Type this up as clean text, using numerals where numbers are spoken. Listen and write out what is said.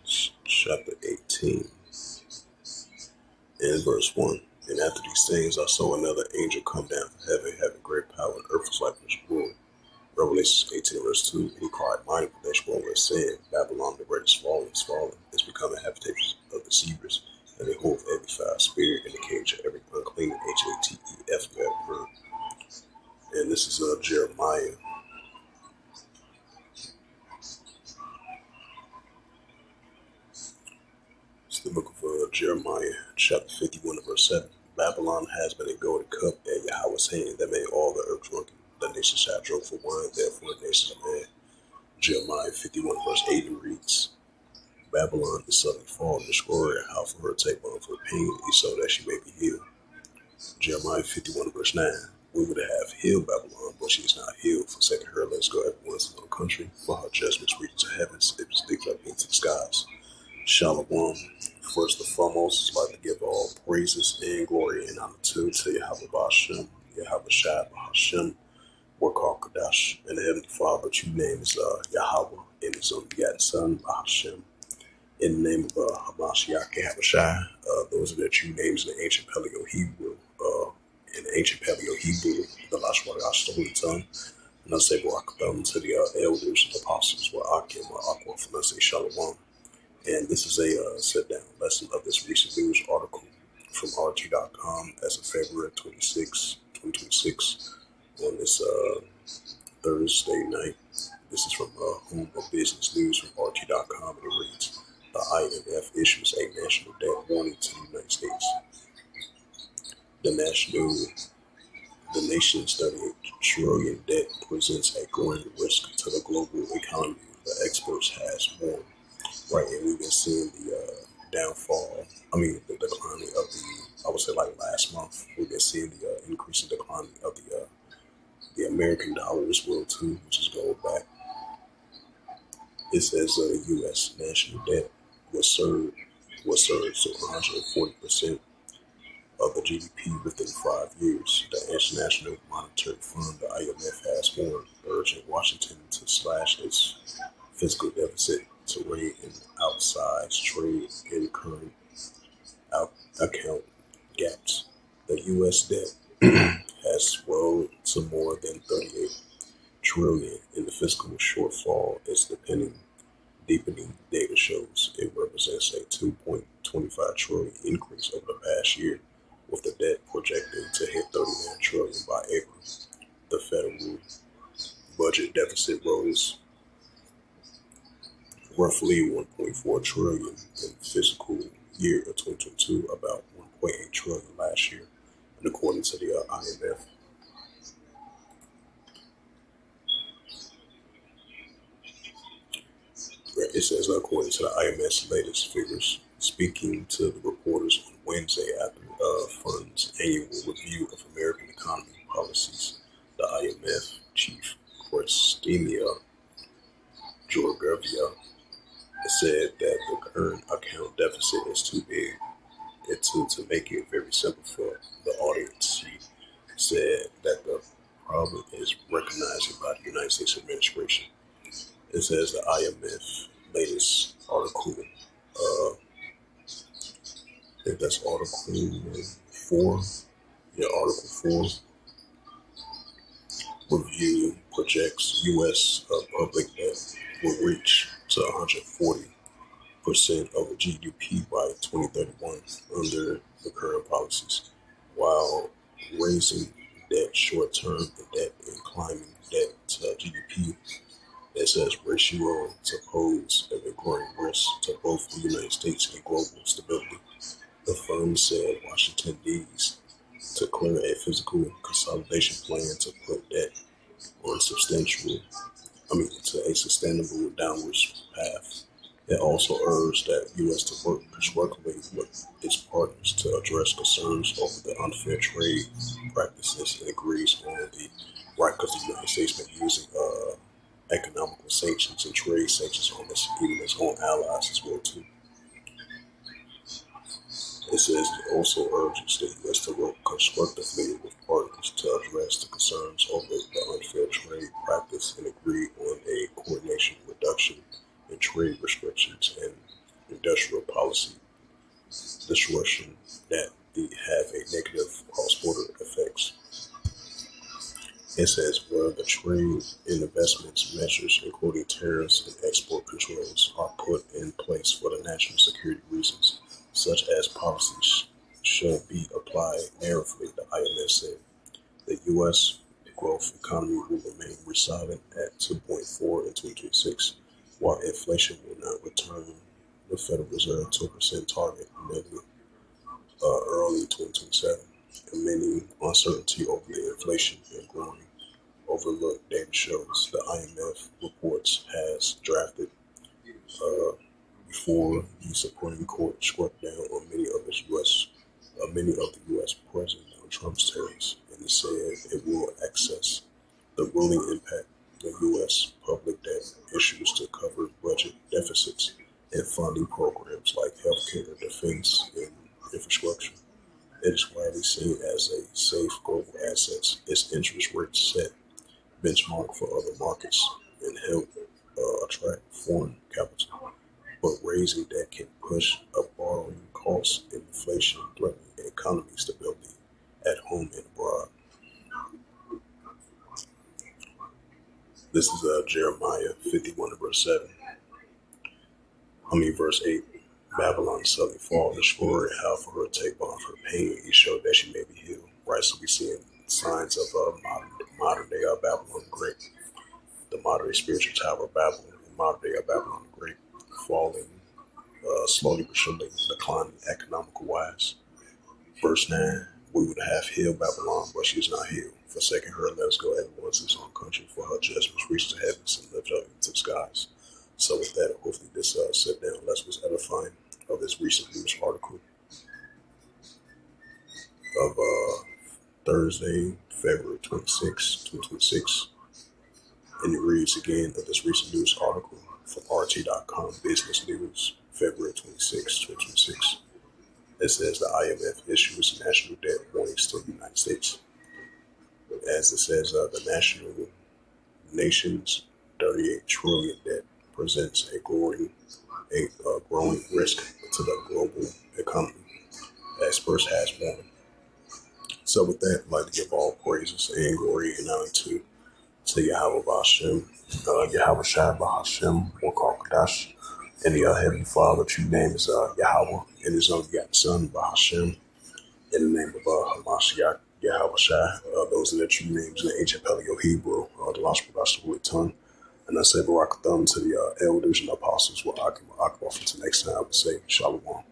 Revelations chapter 18 and verse 1. And after these things I saw another angel come down from heaven, having great power, and earth was like this world. Revelations 18 verse 2. And he cried mighty with that scroll, where it said, Babylon the great is fallen, is become a habitation of deceivers, and behold, every foul spirit in the cage of every unclean HATEF you have heard. And this is Jeremiah. It's the book of Jeremiah, chapter 51, verse 7. Babylon has been a golden cup at Yahweh's hand that made all the earth drunken. The nations shall drink for wine, therefore the nations are mad. Jeremiah 51, verse 8 reads, Babylon is suddenly fallen, destroyed, and how for her take on for pain, so that she may be healed. Jeremiah 51, verse 9. We would have healed Babylon, but she is not healed. Forsaking her, let's go everyone's own country. For her judgments reach to heavens, it was lifted up into the skies. Shalom. First and foremost, I'd like to give all praises and glory and honor to Yahweh Bashem, Yahweh Shai Hashem, Warkar Kadash, and the Heavenly Father, but your name is Yahweh, and his only begotten Son, Hashem. In the name of Hamashiach Yahweh Shai, those are the true names in the ancient Paleo Hebrew. The Lashwar stolen tongue. And I say, welcome to the elders and apostles, Akim, Aqua, and I say, Shalom. And this is a sit-down lesson of this recent news article from RT.com as of February 26, 2026, on this Thursday night. This is from Home of Business News from RT.com, and it reads, the IMF issues a national debt warning to the United States. The nation's 38 trillion debt presents a growing risk to the global economy, the experts has warned. Right, and we've been seeing the the declining of I would say like last month, we've been seeing the increasing decline of the American dollar as well too, which is going back. It says U.S. national debt was surged to 140% of the GDP within 5 years. The International Monetary Fund, the IMF, has warned, urging Washington to slash its fiscal deficit to rein in outsized trade and current account gaps. The U.S. debt has swelled to more than 38 trillion, and the fiscal shortfall is deepening. Data shows it represents a 2.25 trillion increase over the past year, with the debt projected to hit 39 trillion by April. The federal budget deficit rose roughly 1.4 trillion in fiscal year of 2022, about 1.8 trillion last year, and according to the IMF. It says, according to the IMF's latest figures, speaking to the reporters on Wednesday after Fund's annual review of American economy policies, the IMF chief, Christina Georgieva, said that the current account deficit is too big. To make it very simple for the audience, she said that the problem is recognized by the United States administration. It says the IMF latest article, I think that's Article 4. Yeah, Article 4 review projects U.S. Public debt will reach to 140% of the GDP by 2031 under the current policies, while raising debt short-term and debt and climbing debt to GDP. It says ratio to pose a growing risk to both the United States and global stability. The fund said Washington needs to clear a fiscal consolidation plan to put debt on to a sustainable downward path. It also urged that U.S. to work constructively with its partners to address concerns over the unfair trade practices and agrees on the right, because the United States been using economical sanctions and trade sanctions on even its own allies as well too. It says it also urges the U.S. to work constructively with partners to address the concerns over the unfair trade practice and agree on a coordination reduction in trade restrictions and industrial policy disruption that have a negative cross-border effects. It says, well, the trade and investments measures, including tariffs and export controls, are put in place for the national security reasons, such as policies should be applied narrowly, the IMF said. The U.S. growth economy will remain resilient at 2.4 in 2026, while inflation will not return the Federal Reserve 2% target until early 2027. And many uncertainty over the inflation and growing overlooked data shows the IMF reports has drafted before the Supreme Court struck down on many of the U.S. President Donald Trump's tariffs, and it said it will access the ruling impact the U.S. public debt issues to cover budget deficits and funding programs like healthcare, defense, and infrastructure. It is widely seen as a safe global asset. Its interest rate set benchmark for other markets and help attract foreign capital. But raising debt can push up borrowing costs and inflation, threatening economic stability at home and abroad. This is Jeremiah 51 verse 7. Verse 8. Babylon suddenly fall, destroy it, how for her take on her pain, he showed that she may be healed. Right, so we're seeing signs of modern day Babylon the Great, the modern day spiritual tower of Babylon, modern day Babylon the Great, falling slowly but surely, declining economical wise. Verse 9, we would have healed Babylon, but she is not healed. Forsaking her, let us go everyone to his own country, for her judgments reach the heavens and lift up into the skies. So with that, hopefully this sit down lesson was edifying of this recent news article of Thursday, February 26, 2026. And it reads again of this recent news article from RT.com Business News, February 26, 2026. It says the IMF issues national debt warnings to the United States. As it says, the nation's 38 trillion debt presents a growing risk to the global economy, experts has warned. So with that, I'd like to give all praises and glory and honor to Yahweh Bashem, Yahweh Shai Bahashem, Wakakadash, and the Heavenly Father, true name is Yahweh, and his only begotten Son, Bahashem, in the name of Hamashiach, Yahweh Shai. Those are the true names in the ancient Paleo Hebrew, the lost production with tongue. And I say Barakatham to the elders and apostles. Well, Akbar for next time. I would say Shalom.